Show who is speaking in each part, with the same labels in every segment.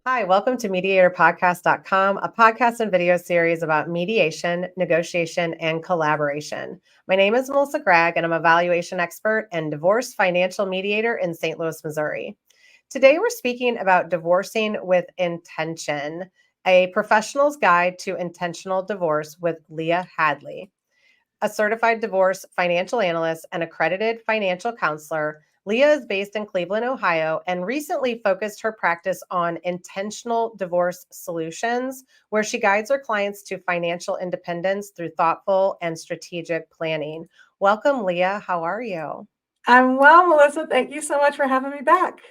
Speaker 1: Hi, welcome to MediatorPodcast.com, a podcast and video series about mediation, negotiation, and collaboration. My name is Melissa Gragg, and I'm a valuation expert and divorce financial mediator in St. Louis, Missouri. Today, we're speaking about divorcing with intention, a professional's guide to intentional divorce with Leah Hadley. A certified divorce financial analyst and accredited financial counselor, Leah is based in Cleveland, Ohio, and recently focused her practice on intentional divorce solutions, where she guides her clients to financial independence through thoughtful and strategic planning. Welcome, Leah. How are you?
Speaker 2: I'm well, Melissa. Thank you so much for having me back.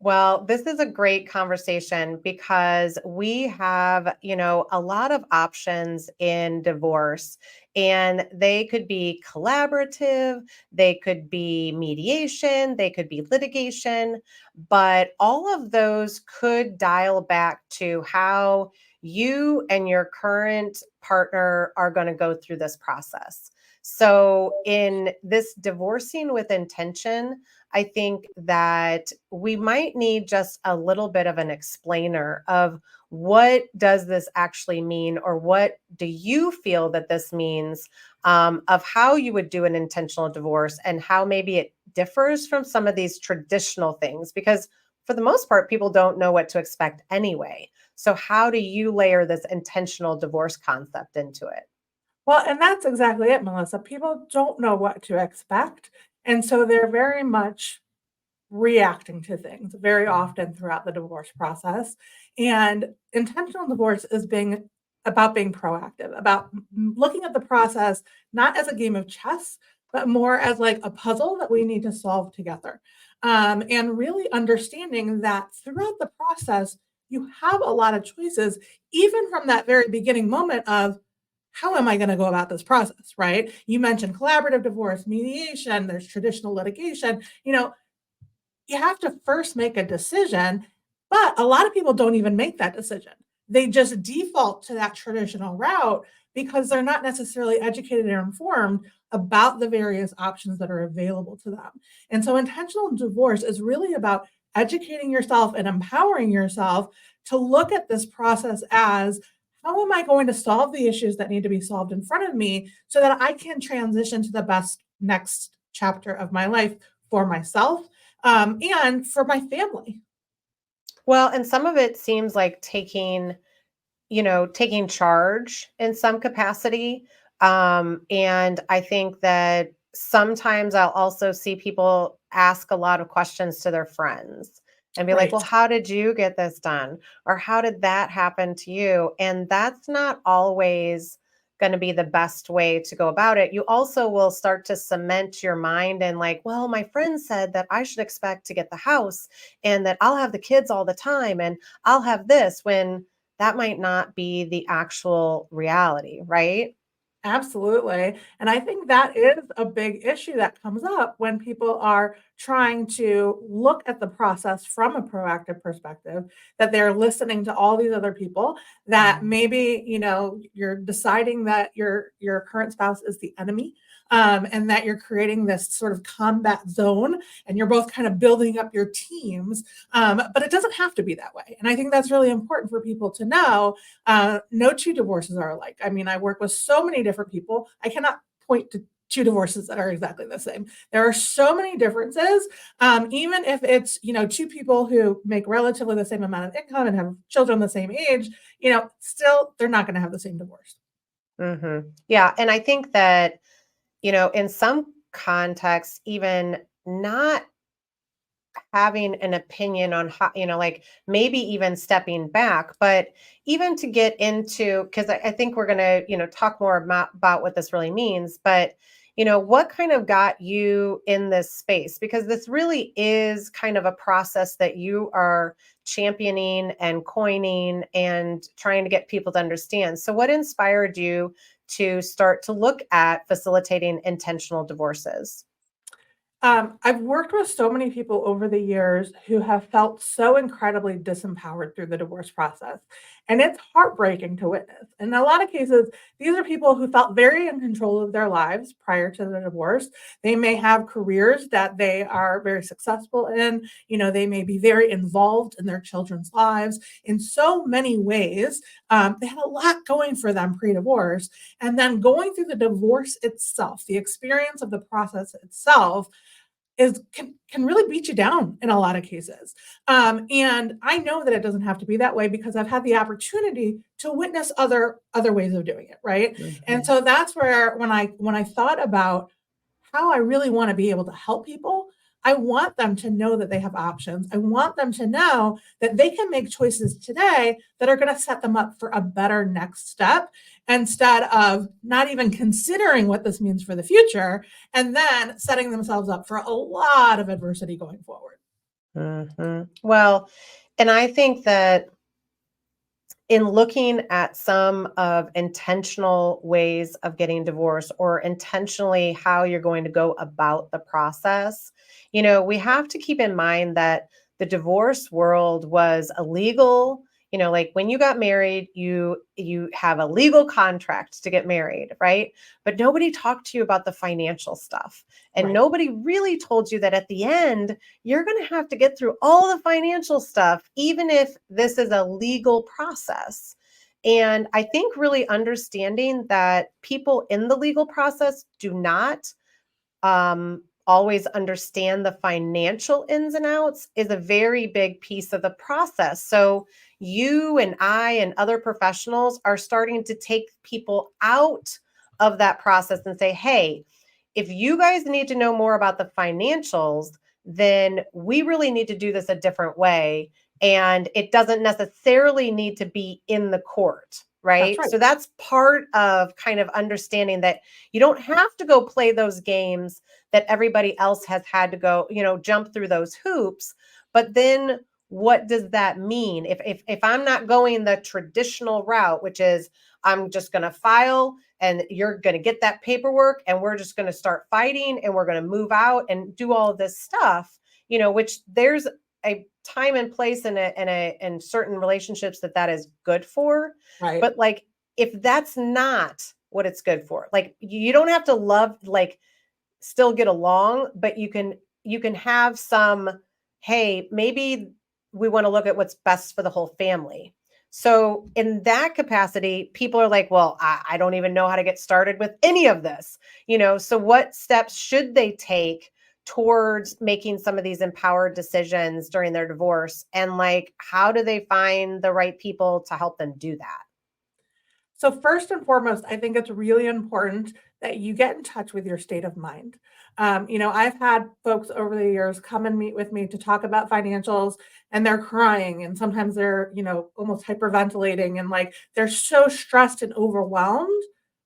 Speaker 1: Well, this is a great conversation because we have, a lot of options in divorce, and they could be collaborative, they could be mediation, they could be litigation, but all of those could dial back to how you and your current partner are going to go through this process. So, in this divorcing with intention, I think that we might need just a little bit of an explainer of what does this actually mean, or what do you feel that this means, of how you would do an intentional divorce and how maybe it differs from some of these traditional things, because for the most part, people don't know what to expect anyway. So how do you layer this intentional divorce concept into it?
Speaker 2: Well, and that's exactly it, Melissa. People don't know what to expect. And so they're very much reacting to things very often throughout the divorce process. And intentional divorce is being about being proactive, about looking at the process not as a game of chess, but more as like a puzzle that we need to solve together. And really understanding that throughout the process, you have a lot of choices, even from that very beginning moment of how am I going to go about this process, right? You mentioned collaborative divorce, mediation, there's traditional litigation. You have to first make a decision, but a lot of people don't even make that decision. They just default to that traditional route because they're not necessarily educated or informed about the various options that are available to them. And so intentional divorce is really about educating yourself and empowering yourself to look at this process as, how am I going to solve the issues that need to be solved in front of me so that I can transition to the best next chapter of my life for myself, and for my family.
Speaker 1: Well, and some of it seems like taking charge in some capacity. And I think that sometimes I'll also see people ask a lot of questions to their friends and be like,
Speaker 2: Right.
Speaker 1: well, how did you get this done? Or how did that happen to you? And that's not always going to be the best way to go about it. You also will start to cement your mind and like, well, my friend said that I should expect to get the house and that I'll have the kids all the time and I'll have this, when that might not be the actual reality, right?
Speaker 2: Absolutely. And I think that is a big issue that comes up when people are trying to look at the process from a proactive perspective, that they're listening to all these other people, that maybe, you're deciding that your current spouse is the enemy, and that you're creating this sort of combat zone and you're both kind of building up your teams. But it doesn't have to be that way. And I think that's really important for people to know. No two divorces are alike. I mean, I work with so many different people. I cannot point to two divorces that are exactly the same. There are so many differences. Even if it's, two people who make relatively the same amount of income and have children the same age, still they're not going to have the same divorce.
Speaker 1: Yeah. And I think that, in some contexts, even not having an opinion on how, like maybe even stepping back, but even to get into, because I think we're going to, talk more about what this really means, but, what kind of got you in this space? Because this really is kind of a process that you are championing and coining and trying to get people to understand. So, what inspired you to start to look at facilitating intentional divorces?
Speaker 2: I've worked with so many people over the years who have felt so incredibly disempowered through the divorce process. And it's heartbreaking to witness. In a lot of cases, these are people who felt very in control of their lives prior to the divorce. They may have careers that they are very successful in. They may be very involved in their children's lives in so many ways. They had a lot going for them pre-divorce. And then going through the divorce itself, the experience of the process itself, can really beat you down in a lot of cases. And I know that it doesn't have to be that way because I've had the opportunity to witness other ways of doing it, right? And so that's where when I thought about how I really want to be able to help people, I want them to know that they have options. I want them to know that they can make choices today that are going to set them up for a better next step instead of not even considering what this means for the future and then setting themselves up for a lot of adversity going forward.
Speaker 1: Well, and I think that in looking at some of intentional ways of getting divorced or intentionally how you're going to go about the process, we have to keep in mind that the divorce world was illegal. Like when you got married, you have a legal contract to get married, right? But nobody talked to you about the financial stuff. And
Speaker 2: Right.
Speaker 1: nobody really told you that at the end, you're going to have to get through all the financial stuff, even if this is a legal process. And I think really understanding that people in the legal process do not always understand the financial ins and outs is a very big piece of the process. So you and I and other professionals are starting to take people out of that process and say, hey, if you guys need to know more about the financials, then we really need to do this a different way. And it doesn't necessarily need to be in the court, right?
Speaker 2: That's right.
Speaker 1: So that's part of kind of understanding that you don't have to go play those games that everybody else has had to go, jump through those hoops. But then what does that mean? If I'm not going the traditional route, which is I'm just going to file and you're going to get that paperwork and we're just going to start fighting and we're going to move out and do all of this stuff, which there's a time and place in certain relationships that is good for.
Speaker 2: Right.
Speaker 1: But like, if that's not what it's good for, like you don't have to love, like still get along, but you can have some, hey, maybe we want to look at what's best for the whole family. So in that capacity, people are like, well, I don't even know how to get started with any of this, so what steps should they take towards making some of these empowered decisions during their divorce? And like, how do they find the right people to help them do that?
Speaker 2: So first and foremost, I think it's really important that you get in touch with your state of mind. I've had folks over the years come and meet with me to talk about financials and they're crying and sometimes they're, almost hyperventilating and like they're so stressed and overwhelmed.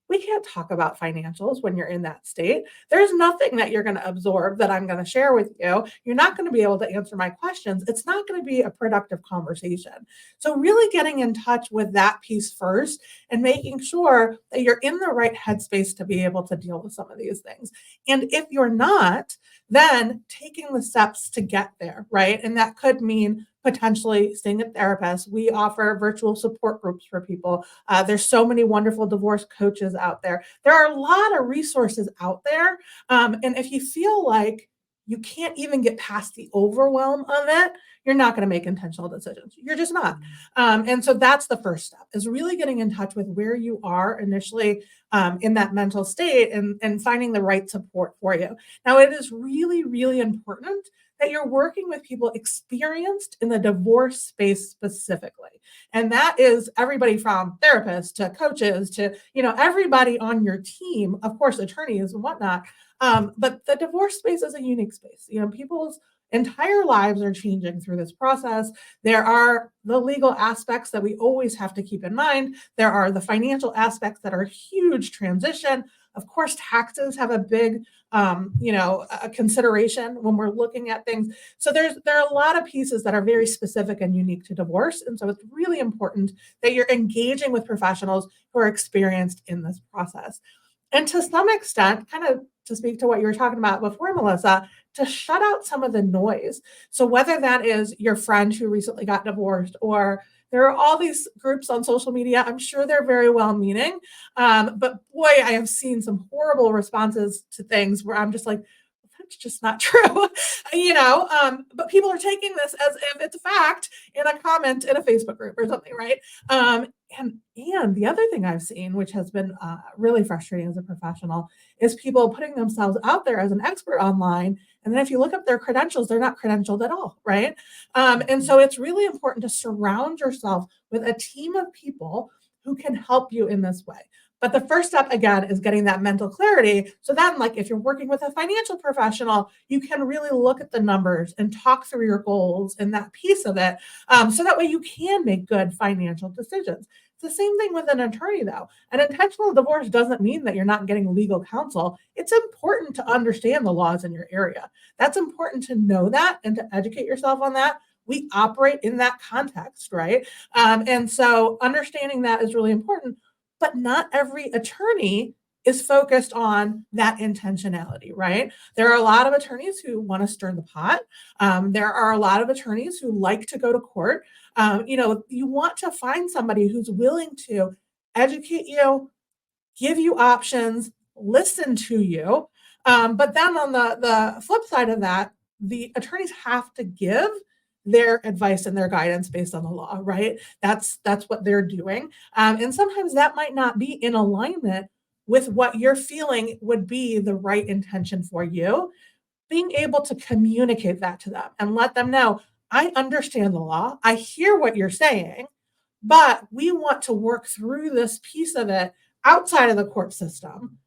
Speaker 2: We can't talk about financials when you're in that state. There's nothing that you're going to absorb that I'm going to share with you. You're not going to be able to answer my questions. It's not going to be a productive conversation. So really getting in touch with that piece first and making sure that you're in the right headspace to be able to deal with some of these things. And if you're not, then taking the steps to get there, right? And that could mean potentially seeing a therapist. We offer virtual support groups for people. There's so many wonderful divorce coaches out there. There are a lot of resources out there. And if you feel like you can't even get past the overwhelm of it, you're not going to make intentional decisions. You're just not. And so that's the first step, is really getting in touch with where you are initially in that mental state and finding the right support for you. Now, it is really, really important that you're working with people experienced in the divorce space specifically. And that is everybody from therapists to coaches to, everybody on your team, of course, attorneys and whatnot. But the divorce space is a unique space. People's entire lives are changing through this process. There are the legal aspects that we always have to keep in mind. There are the financial aspects that are a huge transition. Of course, taxes have a big, a consideration when we're looking at things. So there are a lot of pieces that are very specific and unique to divorce. And so it's really important that you're engaging with professionals who are experienced in this process. And to some extent, kind of to speak to what you were talking about before, Melissa, to shut out some of the noise. So whether that is your friend who recently got divorced or There are all these groups on social media. I'm sure they're very well-meaning, but boy, I have seen some horrible responses to things where I'm just like, that's just not true, but people are taking this as if it's a fact in a comment in a Facebook group or something, right? And the other thing I've seen, which has been really frustrating as a professional, is people putting themselves out there as an expert online. And then if you look up their credentials, they're not credentialed at all, right? And so it's really important to surround yourself with a team of people who can help you in this way. But the first step, again, is getting that mental clarity. So then, like, if you're working with a financial professional, you can really look at the numbers and talk through your goals and that piece of it. So that way you can make good financial decisions. It's the same thing with an attorney, though. An intentional divorce doesn't mean that you're not getting legal counsel. It's important to understand the laws in your area. That's important to know that and to educate yourself on that. We operate in that context, right? And so understanding that is really important. But not every attorney is focused on that intentionality, right? There are a lot of attorneys who want to stir the pot. There are a lot of attorneys who like to go to court. You want to find somebody who's willing to educate you, give you options, listen to you. But then on the flip side of that, the attorneys have to give their advice and their guidance based on the law, right? That's what they're doing. And sometimes that might not be in alignment with what you're feeling would be the right intention for you. Being able to communicate that to them and let them know, I understand the law. I hear what you're saying, but we want to work through this piece of it outside of the court system.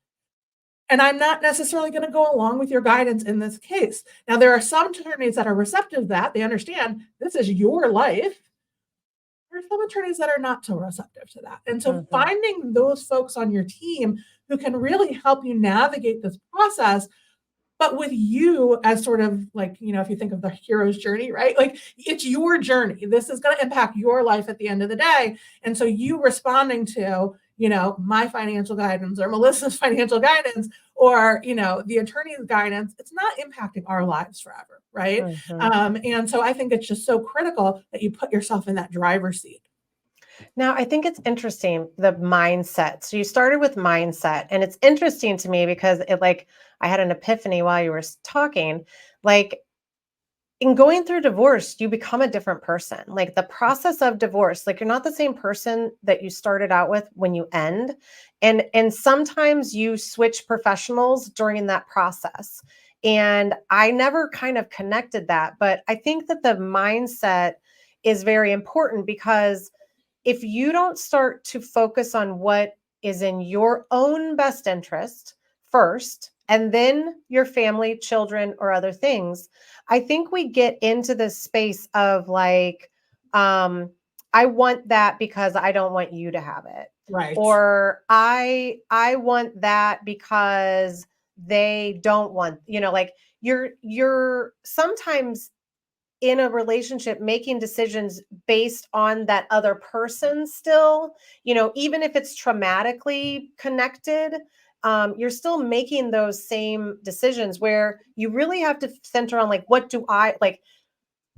Speaker 2: And I'm not necessarily going to go along with your guidance in this case. Now, there are some attorneys that are receptive to that. They understand this is your life. There are some attorneys that are not so receptive to that. And so finding those folks on your team who can really help you navigate this process, but with you as sort of like, if you think of the hero's journey, right? Like, it's your journey. This is going to impact your life at the end of the day. And so you responding to, my financial guidance or Melissa's financial guidance or, the attorney's guidance, it's not impacting our lives forever, right? And so I think it's just so critical that you put yourself in that driver's seat.
Speaker 1: Now, I think it's interesting, the mindset. So you started with mindset, and it's interesting to me because I had an epiphany while you were talking. Like, in going through divorce, you become a different person. Like, the process of divorce, like, you're not the same person that you started out with when you end. And sometimes you switch professionals during that process. And I never kind of connected that, but I think that the mindset is very important because if you don't start to focus on what is in your own best interest first, and then your family, children, or other things, I think we get into this space of like, I want that because I don't want you to have it.
Speaker 2: Right.
Speaker 1: Or I want that because they don't want, like you're sometimes in a relationship making decisions based on that other person still, even if it's traumatically connected, you're still making those same decisions where you really have to center on like, what do I like?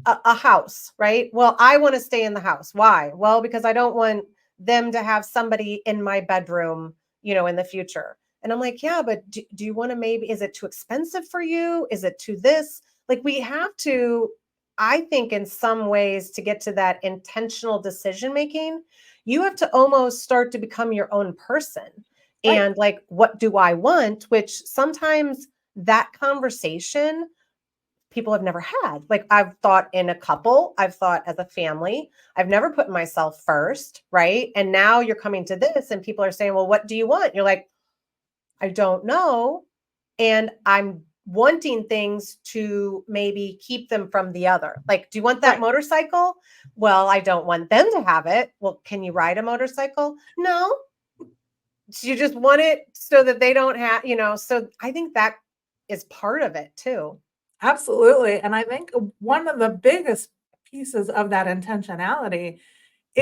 Speaker 1: A house, right? Well, I want to stay in the house. Why? Well, because I don't want them to have somebody in my bedroom, in the future. And I'm like, yeah, but do you want to is it too expensive for you? Is it too this? Like, we have to, I think in some ways, to get to that intentional decision making, you have to almost start to become your own person.
Speaker 2: Right.
Speaker 1: And like, what do I want? Which sometimes that conversation people have never had. Like, I've thought in a couple, I've thought as a family, I've never put myself first, right? And now you're coming to this and people are saying, well, what do you want? You're like, I don't know. And I'm wanting things to maybe keep them from the other. Like, do you want that
Speaker 2: Right.
Speaker 1: motorcycle? Well, I don't want them to have it. Well, can you ride a motorcycle? No. You just want it so that they don't have, so I think that is part of it too.
Speaker 2: Absolutely. And I think one of the biggest pieces of that intentionality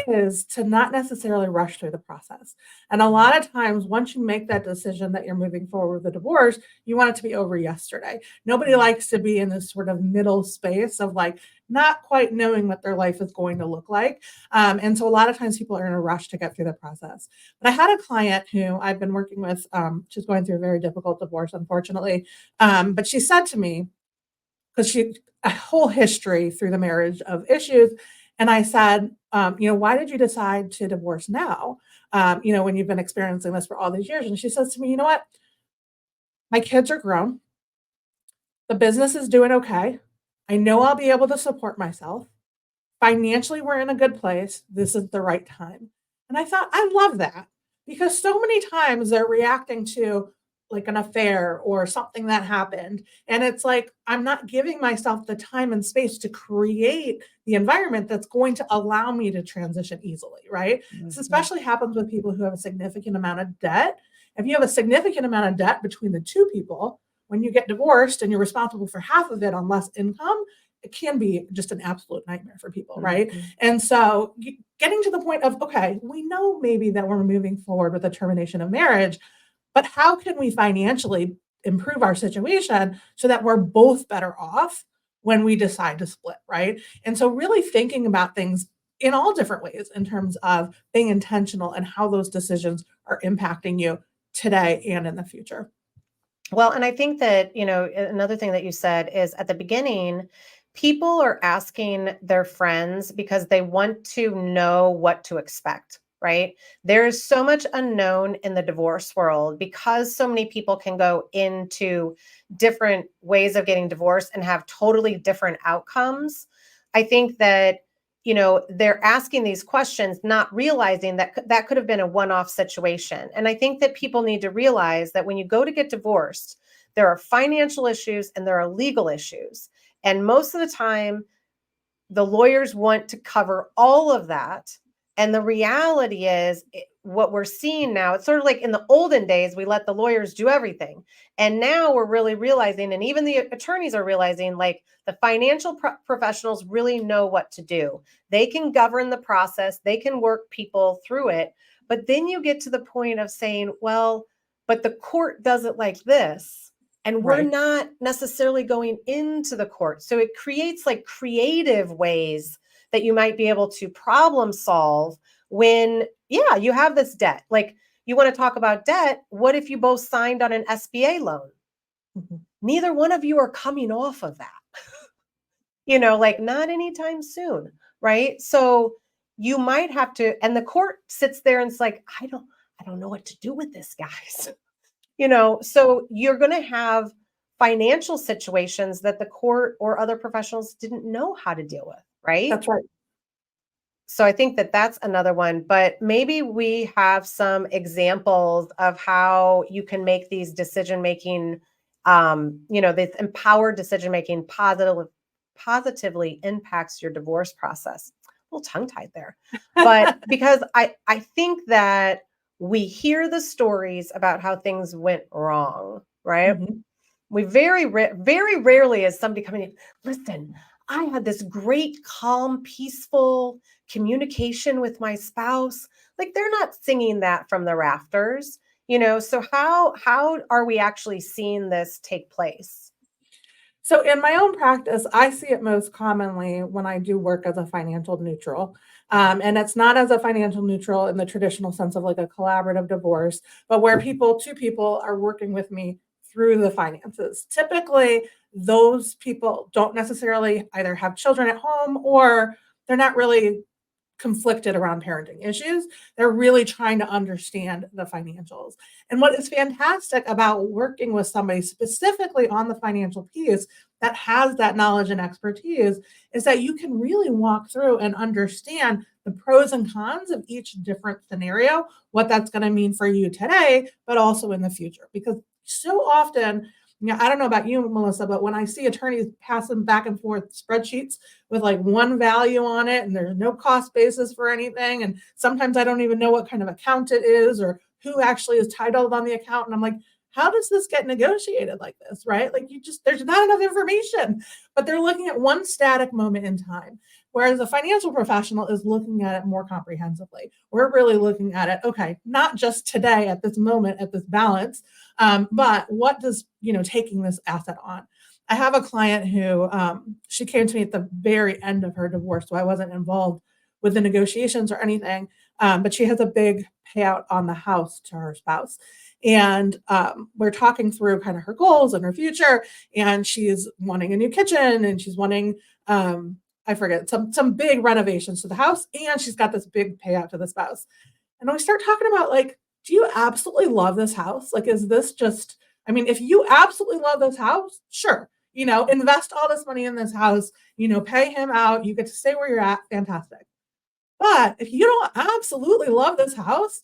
Speaker 2: is to not necessarily rush through the process. And a lot of times, once you make that decision that you're moving forward with a divorce, you want it to be over yesterday. Nobody likes to be in this sort of middle space of like not quite knowing what their life is going to look like. And so a lot of times people are in a rush to get through the process. But I had a client who I've been working with. She's going through a very difficult divorce, unfortunately. But she said to me, because she a whole history through the marriage of issues. And I said, why did you decide to divorce now? When you've been experiencing this for all these years. And she says to me, you know what? My kids are grown. The business is doing okay. I know I'll be able to support myself. Financially, we're in a good place. This is the right time. And I thought, I love that because so many times they're reacting to like an affair or something that happened. And it's like, I'm not giving myself the time and space to create the environment that's going to allow me to transition easily, right? This especially happens with people who have a significant amount of debt. If you have a significant amount of debt between the two people, when you get divorced and you're responsible for half of it on less income, it can be just an absolute nightmare for people, right? And so getting to the point of, okay, we know maybe that we're moving forward with a termination of marriage, but how can we financially improve our situation so that we're both better off when we decide to split, right? And so really thinking about things in all different ways in terms of being intentional and how those decisions are impacting you today and in the future.
Speaker 1: Well, and I think that, another thing that you said is at the beginning, people are asking their friends because they want to know what to expect, right? There's so much unknown in the divorce world because so many people can go into different ways of getting divorced and have totally different outcomes. I think that they're asking these questions, not realizing that that could have been a one-off situation. And I think that people need to realize that when you go to get divorced, there are financial issues and there are legal issues. And most of the time, the lawyers want to cover all of that. And the reality is what we're seeing now, it's sort of like in the olden days, we let the lawyers do everything. And now we're really realizing, and even the attorneys are realizing, like the financial professionals really know what to do. They can govern the process. They can work people through it. But then you get to the point of saying, well, but the court does it like this. And we're not necessarily going into the court. So it creates like creative ways that you might be able to problem solve when, you have this debt. Like you want to talk about debt. What if you both signed on an SBA loan? Neither one of you are coming off of that, like not anytime soon. Right. So you might have to, and the court sits there and it's like, I don't know what to do with this, guys. So you're going to have financial situations that the court or other professionals didn't know how to deal with, right?
Speaker 2: That's right.
Speaker 1: So I think that that's another one, but maybe we have some examples of how you can make these decision-making, this empowered decision-making positively impacts your divorce process. A little tongue-tied there, but because I think that we hear the stories about how things went wrong, right? We very rarely is somebody coming in, listen, I had this great, calm, peaceful communication with my spouse. Like they're not singing that from the rafters, so how are we actually seeing this take place?
Speaker 2: So in my own practice, I see it most commonly when I do work as a financial neutral. And it's not as a financial neutral in the traditional sense of like a collaborative divorce, but where two people are working with me through the finances. Typically, those people don't necessarily either have children at home or they're not really conflicted around parenting issues. They're really trying to understand the financials. And what is fantastic about working with somebody specifically on the financial piece that has that knowledge and expertise is that you can really walk through and understand the pros and cons of each different scenario, what that's going to mean for you today, but also in the future. Because so often, I don't know about you, Melissa, but when I see attorneys passing back and forth spreadsheets with like one value on it and there's no cost basis for anything, and sometimes I don't even know what kind of account it is or who actually is titled on the account. And I'm like, how does this get negotiated like this, right? Like there's not enough information, but they're looking at one static moment in time. Whereas a financial professional is looking at it more comprehensively. We're really looking at it, okay, not just today at this moment, at this balance, but what does, taking this asset on? I have a client who she came to me at the very end of her divorce, so I wasn't involved with the negotiations or anything, but she has a big payout on the house to her spouse. And we're talking through kind of her goals and her future, and she's wanting a new kitchen, and she's wanting I forget, some big renovations to the house, and she's got this big payout to the spouse. And we start talking about, like, do you absolutely love this house? Like, is this just, I mean, if you absolutely love this house, sure, invest all this money in this house, pay him out, you get to stay where you're at, fantastic. But if you don't absolutely love this house,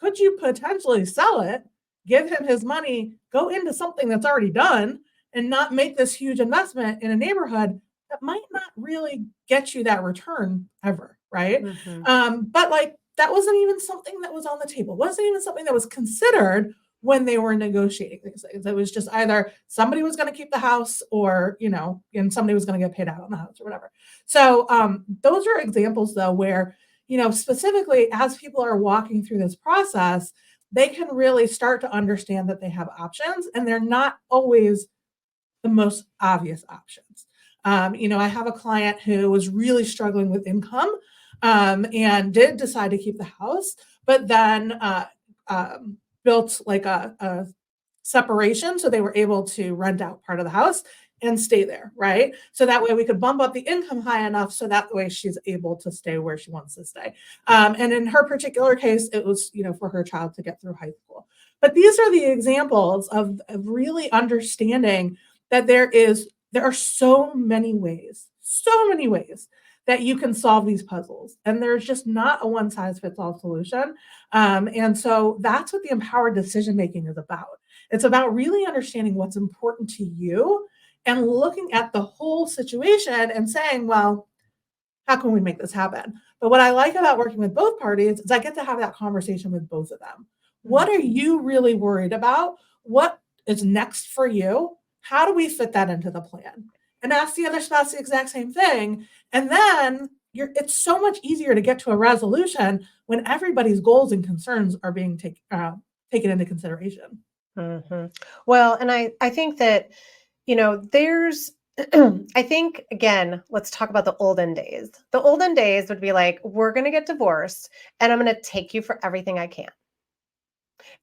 Speaker 2: could you potentially sell it, give him his money, go into something that's already done, and not make this huge investment in a neighborhood that might not really get you that return ever, right? But like that wasn't even something that was on the table. Wasn't even something that was considered when they were negotiating these things. It was just either somebody was going to keep the house or, and somebody was going to get paid out on the house or whatever. So those are examples though, where, specifically as people are walking through this process, they can really start to understand that they have options and they're not always the most obvious options. I have a client who was really struggling with income and did decide to keep the house, but then built like a separation so they were able to rent out part of the house and stay there, right? So that way we could bump up the income high enough so that way she's able to stay where she wants to stay. And in her particular case, it was, for her child to get through high school. But these are the examples of really understanding that there are so many ways that you can solve these puzzles. And there's just not a one size fits all solution. And so that's what the empowered decision making is about. It's about really understanding what's important to you and looking at the whole situation and saying, well, how can we make this happen? But what I like about working with both parties is I get to have that conversation with both of them. What are you really worried about? What is next for you? How do we fit that into the plan? And ask the other spouse the exact same thing. And then it's so much easier to get to a resolution when everybody's goals and concerns are being taken into consideration.
Speaker 1: Well, and I think that, there's, I think, again, let's talk about the olden days. The olden days would be like, we're going to get divorced and I'm going to take you for everything I can.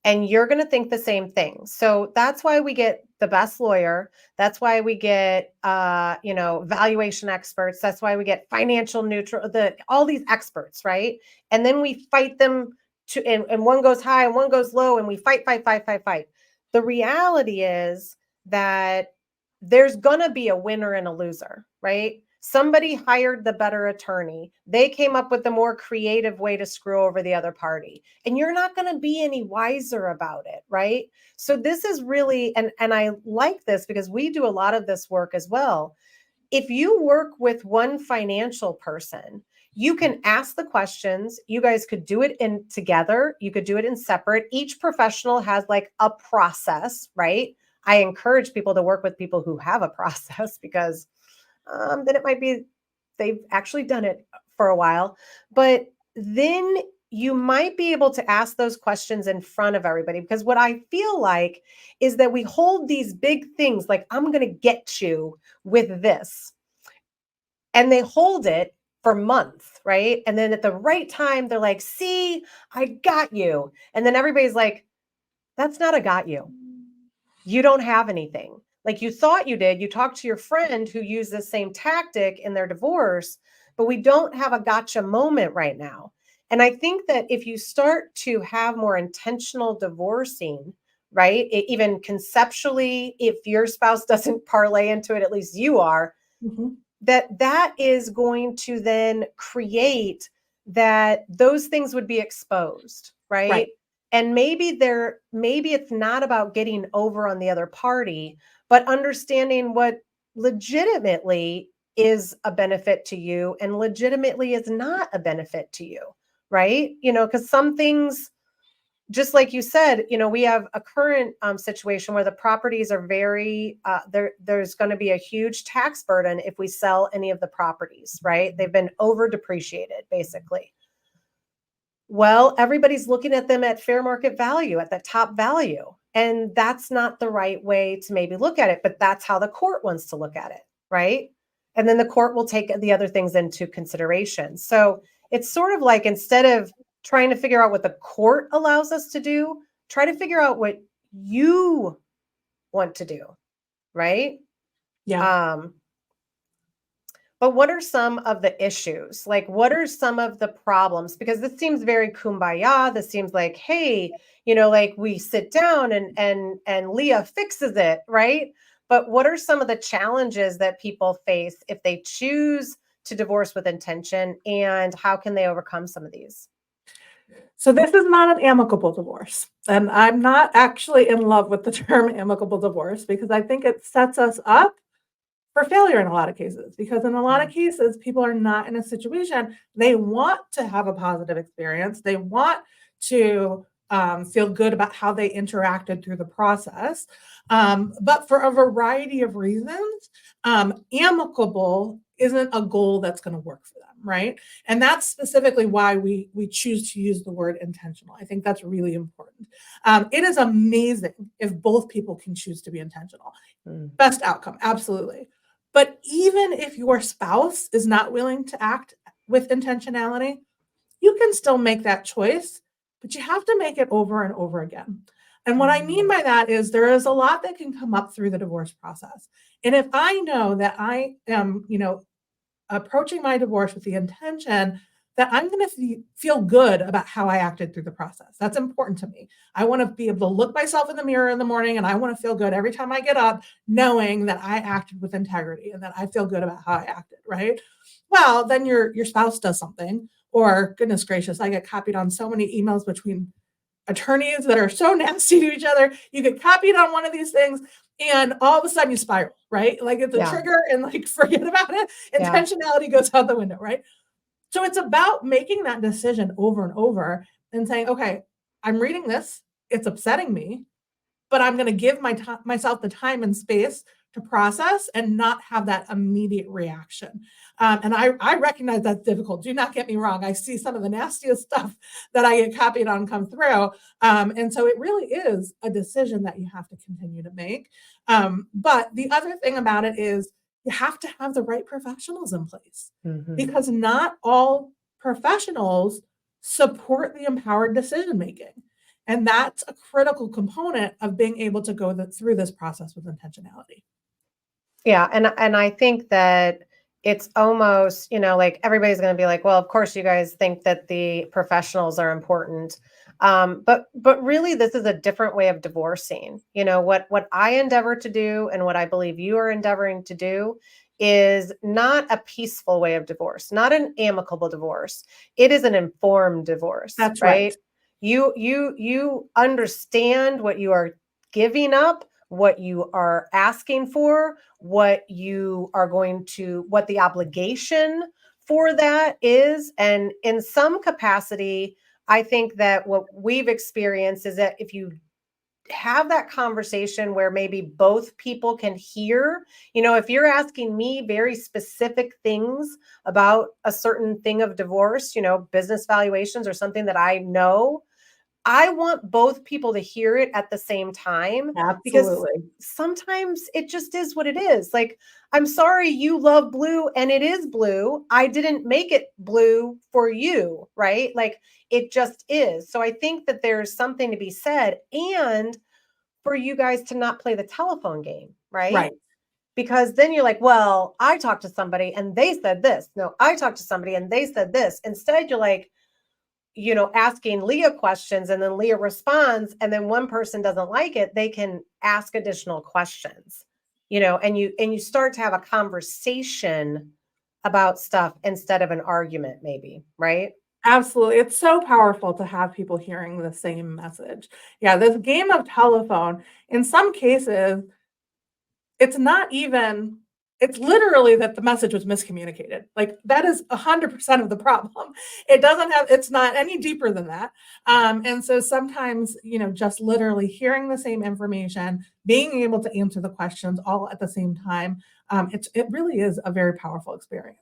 Speaker 1: And you're going to think the same thing. So that's why we get the best lawyer. That's why we get, valuation experts. That's why we get financial neutral, all these experts, right? And then we fight them and one goes high and one goes low and we fight. The reality is that there's going to be a winner and a loser, right? Somebody hired the better attorney. They came up with the more creative way to screw over the other party. And you're not going to be any wiser about it, right? So this is really, and I like this because we do a lot of this work as well. If you work with one financial person, you can ask the questions. You guys could do it in together. You could do it in separate. Each professional has like a process, right? I encourage people to work with people who have a process because then it might be they've actually done it for a while. But then you might be able to ask those questions in front of everybody, because what I feel like is that we hold these big things like, I'm going to get you with this. And they hold it for months, right? And then at the right time, they're like, see, I got you. And then everybody's like, that's not a got you. You don't have anything. Like you thought you did. You talked to your friend who used the same tactic in their divorce, but we don't have a gotcha moment right now. And I think that if you start to have more intentional divorcing, right? Even conceptually, if your spouse doesn't parlay into it, at least you are, that is going to then create that those things would be exposed, right? And maybe it's not about getting over on the other party, but understanding what legitimately is a benefit to you and legitimately is not a benefit to you, right? Because some things just like you said, we have a current situation where the properties are very, there's going to be a huge tax burden if we sell any of the properties, right? They've been over depreciated, basically. Well, everybody's looking at them at fair market value, at the top value. And that's not the right way to maybe look at it, but that's how the court wants to look at it, right? And then the court will take the other things into consideration. So it's sort of like, instead of trying to figure out what the court allows us to do, try to figure out what you want to do, right?
Speaker 2: Yeah.
Speaker 1: But what are some of the issues? Like, what are some of the problems? Because this seems very kumbaya. This seems like, hey, like we sit down and Leah fixes it, right? But what are some of the challenges that people face if they choose to divorce with intention, and how can they overcome some of these?
Speaker 2: So this is not an amicable divorce. And I'm not actually in love with the term amicable divorce because I think it sets us up for failure in a lot of cases. Because in a lot of cases, people are not in a situation, they want to have a positive experience. They want to feel good about how they interacted through the process. But for a variety of reasons, amicable isn't a goal that's going to work for them, right? And that's specifically why we choose to use the word intentional. I think that's really important. It is amazing if both people can choose to be intentional. Best outcome, absolutely. But even if your spouse is not willing to act with intentionality, you can still make that choice, but you have to make it over and over again. And what I mean by that is there is a lot that can come up through the divorce process. And if I know that I am, approaching my divorce with the intention that I'm going to feel good about how I acted through the process. That's important to me. I want to be able to look myself in the mirror in the morning, and I want to feel good every time I get up, knowing that I acted with integrity and that I feel good about how I acted, right? Well, then your spouse does something, or goodness gracious, I get copied on so many emails between attorneys that are so nasty to each other. You get copied on one of these things, and all of a sudden you spiral, right? Like it's a trigger, and like forget about it. Intentionality goes out the window, right? So it's about making that decision over and over and saying, okay, I'm reading this, it's upsetting me, but I'm going to give myself the time and space to process and not have that immediate reaction. And I recognize that's difficult. Do not get me wrong. I see some of the nastiest stuff that I get copied on come through. And so it really is a decision that you have to continue to make. But the other thing about it is you have to have the right professionals in place because not all professionals support the empowered decision making. And that's a critical component of being able to go through this process with intentionality.
Speaker 1: Yeah. And I think that it's almost, like everybody's going to be like, well, of course you guys think that the professionals are important. But really this is a different way of divorcing. What I endeavor to do and what I believe you are endeavoring to do is not a peaceful way of divorce, not an amicable divorce. It is an informed divorce.
Speaker 2: That's right.
Speaker 1: You understand what you are giving up, what you are asking for, what the obligation for that is. And in some capacity, I think that what we've experienced is that if you have that conversation where maybe both people can hear, if you're asking me very specific things about a certain thing of divorce, business valuations or something that I know, I want both people to hear it at the same time. Because
Speaker 2: Absolutely.
Speaker 1: sometimes it just is what it is. Like, I'm sorry you love blue and it is blue. I didn't make it blue for you, right? Like, it just is. So I think that there's something to be said, and for you guys to not play the telephone game, right?
Speaker 2: Right.
Speaker 1: Because then you're like, well, I talked to somebody and they said this. No, I talked to somebody and they said this. Instead, you're like, asking Leah questions, and then Leah responds, and then one person doesn't like it, they can ask additional questions, and you start to have a conversation about stuff instead of an argument, maybe, right?
Speaker 2: Absolutely. It's so powerful to have people hearing the same message. Yeah, this game of telephone, in some cases, it's not even It's literally that the message was miscommunicated. Like that is 100% of the problem. It's not any deeper than that. And so sometimes, just literally hearing the same information, being able to answer the questions all at the same time, it really is a very powerful experience.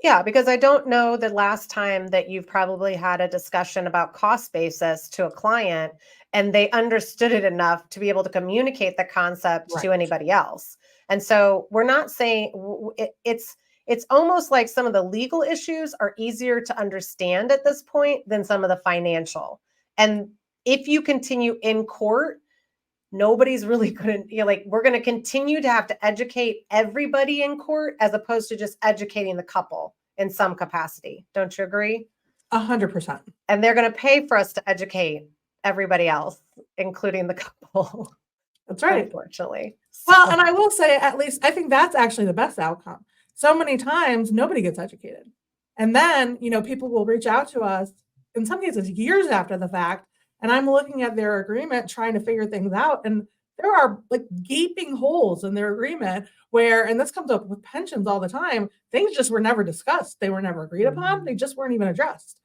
Speaker 1: Yeah, because I don't know the last time that you've probably had a discussion about cost basis to a client and they understood it enough to be able to communicate the concept to
Speaker 2: Right.
Speaker 1: anybody else. And so we're not saying it's almost like some of the legal issues are easier to understand at this point than some of the financial. And if you continue in court, nobody's really going to, like, we're going to continue to have to educate everybody in court as opposed to just educating the couple in some capacity. Don't you agree?
Speaker 2: 100%.
Speaker 1: And they're going to pay for us to educate everybody else, including the couple.
Speaker 2: That's right.
Speaker 1: Unfortunately.
Speaker 2: Well, and I will say, at least I think that's actually the best outcome. So many times nobody gets educated. And then, people will reach out to us, in some cases years after the fact, and I'm looking at their agreement trying to figure things out. And there are like gaping holes in their agreement where, and this comes up with pensions all the time, things just were never discussed. They were never agreed upon. They just weren't even addressed.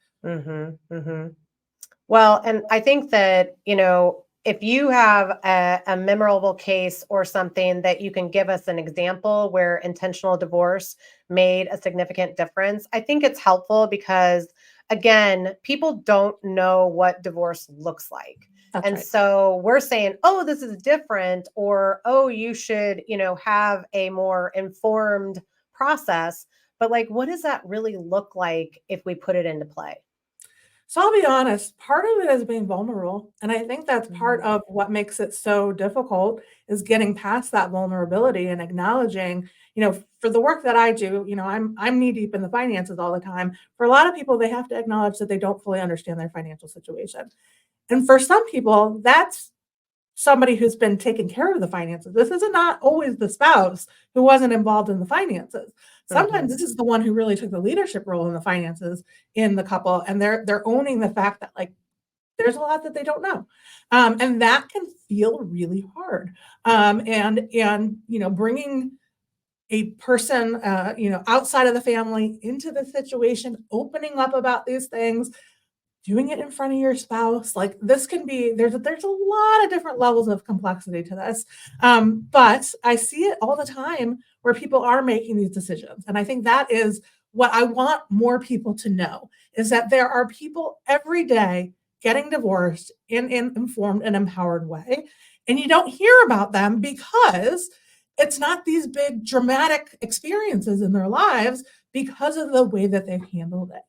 Speaker 1: Well, and I think that, if you have a memorable case or something that you can give us an example where intentional divorce made a significant difference, I think it's helpful because, again, people don't know what divorce looks like.
Speaker 2: That's
Speaker 1: And
Speaker 2: right.
Speaker 1: so we're saying, oh, this is different, or, oh, you should, have a more informed process. But like, what does that really look like if we put it into play?
Speaker 2: So I'll be honest, part of it is being vulnerable. And I think that's part of what makes it so difficult is getting past that vulnerability and acknowledging, for the work that I do, I'm knee deep in the finances all the time. For a lot of people, they have to acknowledge that they don't fully understand their financial situation. And for some people, that's somebody who's been taking care of the finances. This is not always the spouse who wasn't involved in the finances. Sometimes this is the one who really took the leadership role in the finances in the couple, and they're owning the fact that like there's a lot that they don't know, and that can feel really hard. And bringing a person outside of the family into the situation, opening up about these things, doing it in front of your spouse, like this can be, there's a lot of different levels of complexity to this. But I see it all the time where people are making these decisions. And I think that is what I want more people to know is that there are people every day getting divorced in an informed and empowered way. And you don't hear about them because it's not these big dramatic experiences in their lives because of the way that they've handled it,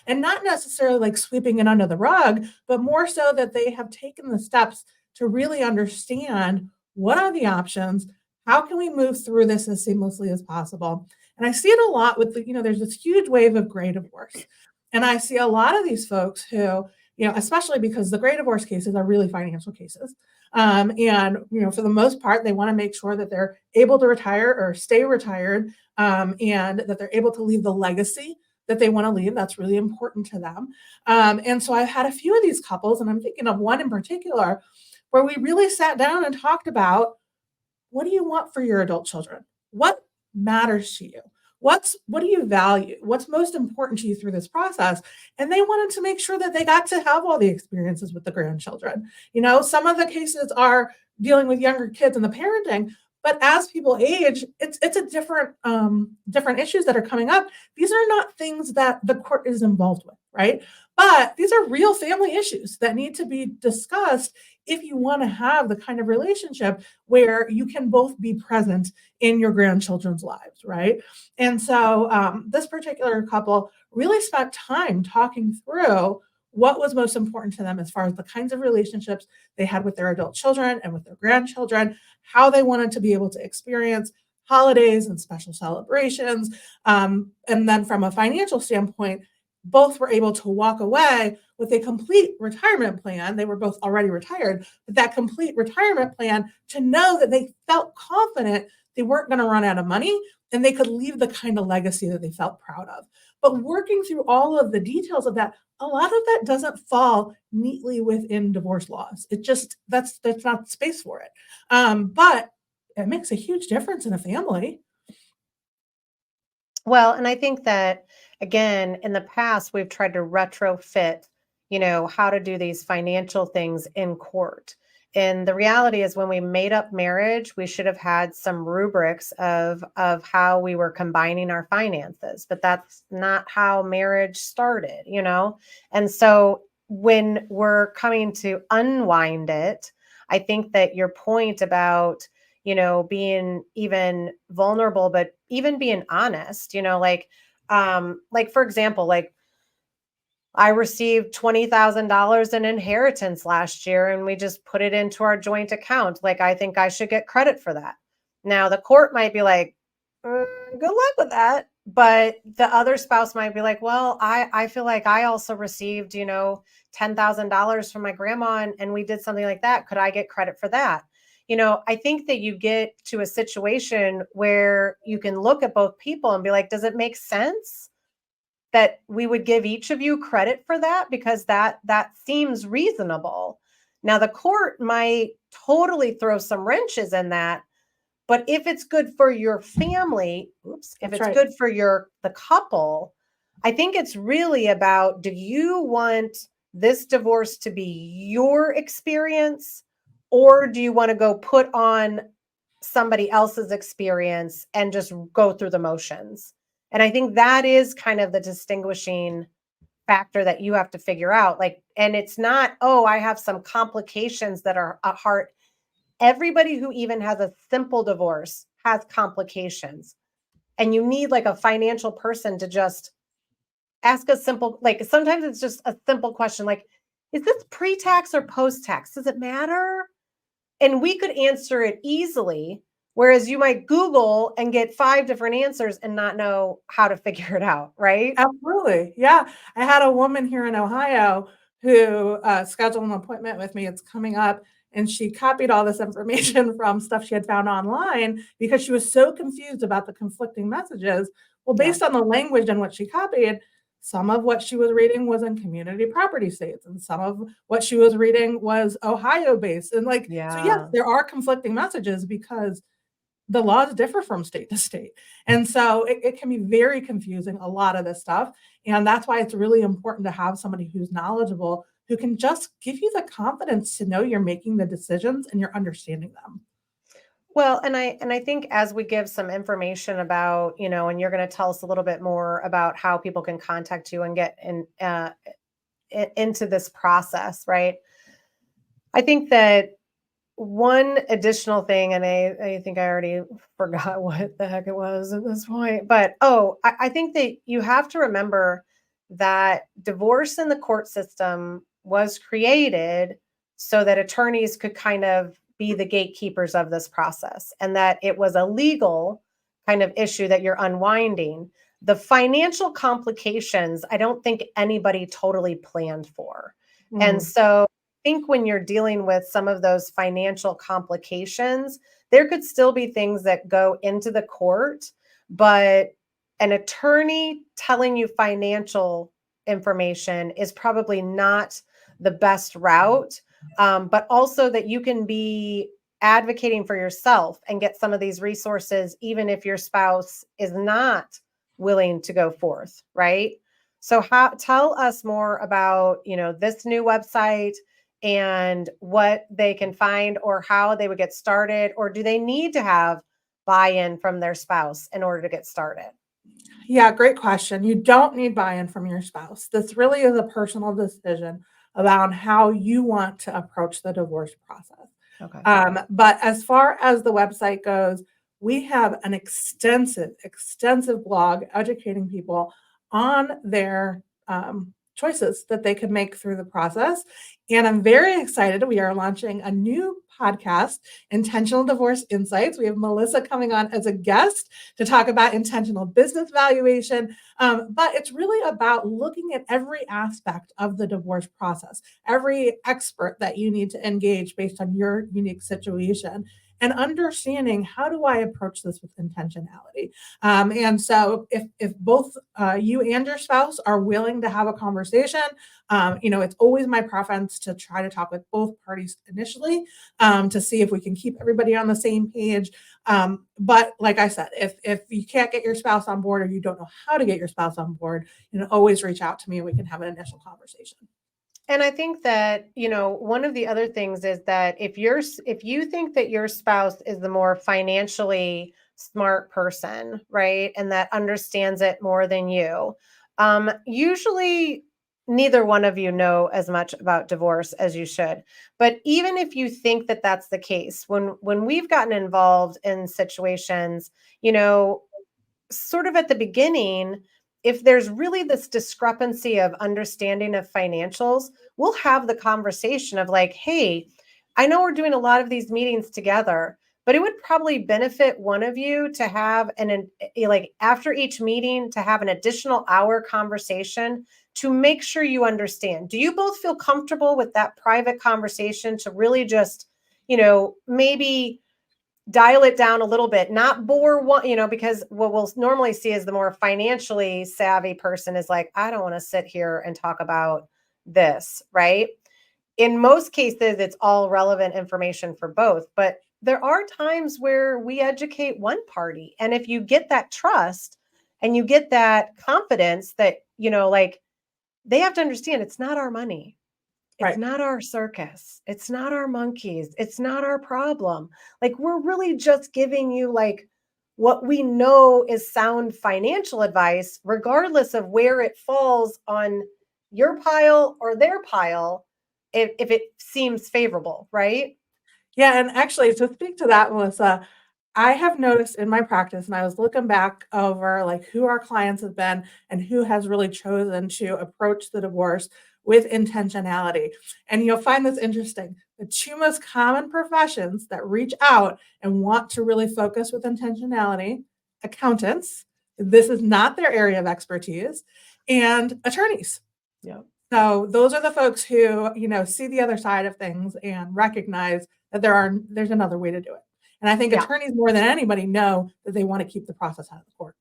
Speaker 2: and not necessarily like sweeping it under the rug, but more so that they have taken the steps to really understand what are the options, how can we move through this as seamlessly as possible. And I see it a lot with there's this huge wave of gray divorce. And I see a lot of these folks who, especially because the gray divorce cases are really financial cases. And for the most part, they want to make sure that they're able to retire or stay retired, and that they're able to leave the legacy that they want to leave. That's really important to them. And so I've had a few of these couples, and I'm thinking of one in particular, where we really sat down and talked about what do you want for your adult children? What matters to you? What do you value? What's most important to you through this process? And they wanted to make sure that they got to have all the experiences with the grandchildren. Some of the cases are dealing with younger kids and the parenting, but as people age, it's a different issues that are coming up. These are not things that the court is involved with, right? But these are real family issues that need to be discussed if you want to have the kind of relationship where you can both be present in your grandchildren's lives, right? And so this particular couple really spent time talking through what was most important to them as far as the kinds of relationships they had with their adult children and with their grandchildren, how they wanted to be able to experience holidays and special celebrations. And then from a financial standpoint, both were able to walk away with a complete retirement plan. They were both already retired, but that complete retirement plan to know that they felt confident they weren't going to run out of money and they could leave the kind of legacy that they felt proud of. But working through all of the details of that, a lot of that doesn't fall neatly within divorce laws. It just, that's not space for it. But it makes a huge difference in a family.
Speaker 1: Well, and I think that, again, in the past, we've tried to retrofit, how to do these financial things in court. And the reality is when we made up marriage, we should have had some rubrics of how we were combining our finances, but that's not how marriage started. And so when we're coming to unwind it, I think that your point about being even vulnerable, but even being honest, like for example, like I received $20,000 in inheritance last year and we just put it into our joint account. Like, I think I should get credit for that. Now, the court might be like, good luck with that. But the other spouse might be like, well, I feel like I also received, $10,000 from my grandma and we did something like that. Could I get credit for that? I think that you get to a situation where you can look at both people and be like, does it make sense that we would give each of you credit for that? Because that seems reasonable. Now, the court might totally throw some wrenches in that, but if it's good for your family, if
Speaker 2: That's
Speaker 1: it's
Speaker 2: right.
Speaker 1: good for the couple, I think it's really about, do you want this divorce to be your experience, or do you want to go put on somebody else's experience and just go through the motions? And I think that is kind of the distinguishing factor that you have to figure out. Like, and it's not, oh, I have some complications that are at heart. Everybody who even has a simple divorce has complications. And you need like a financial person to just ask a simple, like sometimes it's just a simple question like, is this pre-tax or post-tax? Does it matter? And we could answer it easily. Whereas you might Google and get 5 different answers and not know how to figure it out, right?
Speaker 2: Absolutely. Yeah. I had a woman here in Ohio who scheduled an appointment with me. It's coming up. And she copied all this information from stuff she had found online because she was so confused about the conflicting messages. Well,
Speaker 1: Yeah.
Speaker 2: based on the language and what she copied, some of what she was reading was in community property states, and some of what she was reading was Ohio based. And like, so yes,
Speaker 1: Yeah.
Speaker 2: there are conflicting messages because the laws differ from state to state. And so it can be very confusing, a lot of this stuff. And that's why it's really important to have somebody who's knowledgeable, who can just give you the confidence to know you're making the decisions and you're understanding them.
Speaker 1: Well, and I think as we give some information about, and you're going to tell us a little bit more about how people can contact you and get into this process, right? I think that one additional thing, and I think I already forgot what the heck it was at this point, but I think that you have to remember that divorce in the court system was created so that attorneys could kind of be the gatekeepers of this process, and that it was a legal kind of issue that you're unwinding. The financial complications, I don't think anybody totally planned for. And
Speaker 2: Mm.
Speaker 1: so think when you're dealing with some of those financial complications, there could still be things that go into the court, but an attorney telling you financial information is probably not the best route. But also that you can be advocating for yourself and get some of these resources, even if your spouse is not willing to go forth, right? So tell us more about, this new website and what they can find or how they would get started, or do they need to have buy-in from their spouse in order to get started?
Speaker 2: Yeah, great question. You don't need buy-in from your spouse. This really is a personal decision about how you want to approach the divorce process.
Speaker 1: Okay.
Speaker 2: But as far as the website goes, we have an extensive blog educating people on their choices that they could make through the process. And I'm very excited. We are launching a new podcast, Intentional Divorce Insights. We have Melissa coming on as a guest to talk about intentional business valuation. But it's really about looking at every aspect of the divorce process, every expert that you need to engage based on your unique situation. and understanding, how do I approach this with intentionality? And so if both you and your spouse are willing to have a conversation, it's always my preference to try to talk with both parties initially, to see if we can keep everybody on the same page. But like I said, if you can't get your spouse on board, or you don't know how to get your spouse on board, always reach out to me and we can have an initial conversation.
Speaker 1: And I think that, one of the other things is that if you think that your spouse is the more financially smart person, right, and that understands it more than you, usually neither one of you know as much about divorce as you should. But even if you think that that's the case, when we've gotten involved in situations, sort of at the beginning, if there's really this discrepancy of understanding of financials, we'll have the conversation of like, hey, I know we're doing a lot of these meetings together, but it would probably benefit one of you to have like after each meeting to have an additional hour conversation to make sure you understand. Do you both feel comfortable with that private conversation to really just, maybe dial it down a little bit, not bore one, because what we'll normally see is the more financially savvy person is like, I don't want to sit here and talk about this, right? In most cases, it's all relevant information for both, but there are times where we educate one party. And if you get that trust and you get that confidence that, like they have to understand it's not our money. It's
Speaker 2: Right.
Speaker 1: not our circus. It's not our monkeys. It's not our problem. Like we're really just giving you like what we know is sound financial advice, regardless of where it falls on your pile or their pile, if it seems favorable, right?
Speaker 2: Yeah, and actually, to speak to that, Melissa, I have noticed in my practice, and I was looking back over like who our clients have been and who has really chosen to approach the divorce with intentionality. And you'll find this interesting. The two most common professions that reach out and want to really focus with intentionality: accountants, this is not their area of expertise, and attorneys.
Speaker 1: Yeah.
Speaker 2: So those are the folks who, see the other side of things and recognize that there's another way to do it. And I think
Speaker 1: Yeah.
Speaker 2: attorneys more than anybody know that they want to keep the process out of the court.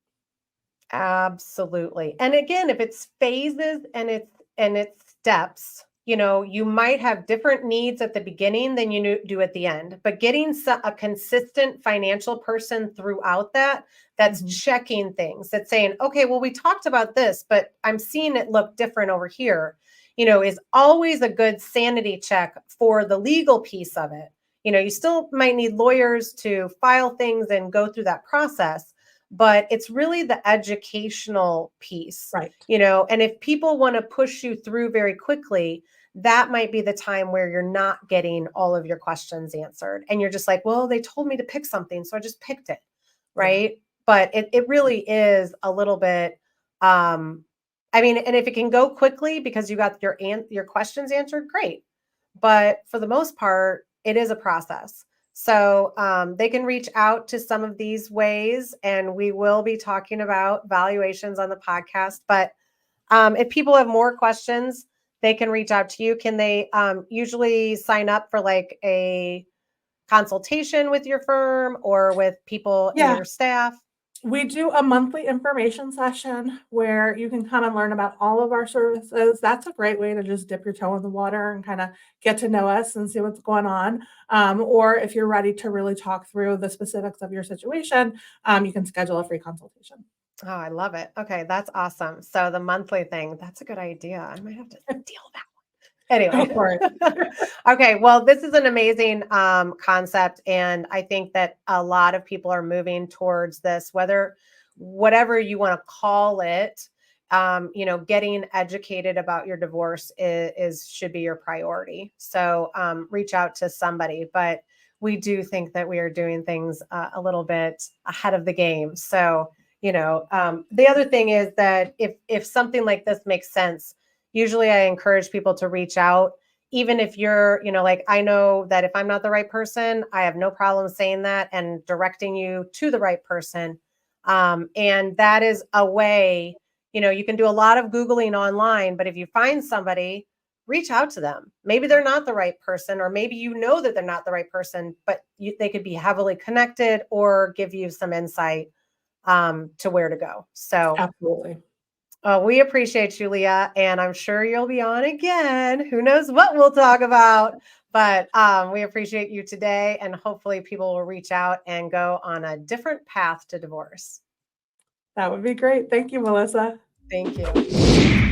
Speaker 1: Absolutely. And again, if it's phases and it's steps, you might have different needs at the beginning than you do at the end. But getting a consistent financial person throughout that's
Speaker 2: Mhm.
Speaker 1: checking things, that's saying, okay, well, we talked about this, but I'm seeing it look different over here, is always a good sanity check for the legal piece of it. You still might need lawyers to file things and go through that process, but it's really the educational piece,
Speaker 2: Right.
Speaker 1: and if people want to push you through very quickly, that might be the time where you're not getting all of your questions answered. And you're just like, well, they told me to pick something, so I just picked it.
Speaker 2: Yeah.
Speaker 1: Right. But it really is a little bit, I mean, and if it can go quickly because you got your questions answered, great. But for the most part, it is a process. So they can reach out to some of these ways, and we will be talking about valuations on the podcast. But if people have more questions, they can reach out to you. Can they usually sign up for like a consultation with your firm or with people in
Speaker 2: Yeah.
Speaker 1: your staff?
Speaker 2: We do a monthly information session where you can come and learn about all of our services. That's a great way to just dip your toe in the water and kind of get to know us and see what's going on. Or if you're ready to really talk through the specifics of your situation, you can schedule a free consultation.
Speaker 1: Oh, I love it. Okay, that's awesome. So the monthly thing, that's a good idea. I might have to deal that.
Speaker 2: Go
Speaker 1: Anyway.
Speaker 2: for it.
Speaker 1: Okay, well, this is an amazing concept, and I think that a lot of people are moving towards this, whatever you want to call it. Getting educated about your divorce should be your priority. So reach out to somebody, but we do think that we are doing things a little bit ahead of the game. So the other thing is that if something like this makes sense, usually I encourage people to reach out, even if you're, like I know that if I'm not the right person, I have no problem saying that and directing you to the right person. And that is a way, you can do a lot of Googling online, but if you find somebody, reach out to them. Maybe they're not the right person, or maybe you know that they're not the right person, but they could be heavily connected or give you some insight to where to go. So
Speaker 2: Absolutely.
Speaker 1: we appreciate you, Leah, and I'm sure you'll be on again. Who knows what we'll talk about, but we appreciate you today, and hopefully people will reach out and go on a different path to divorce.
Speaker 2: That would be great. Thank you, Melissa.
Speaker 1: Thank you.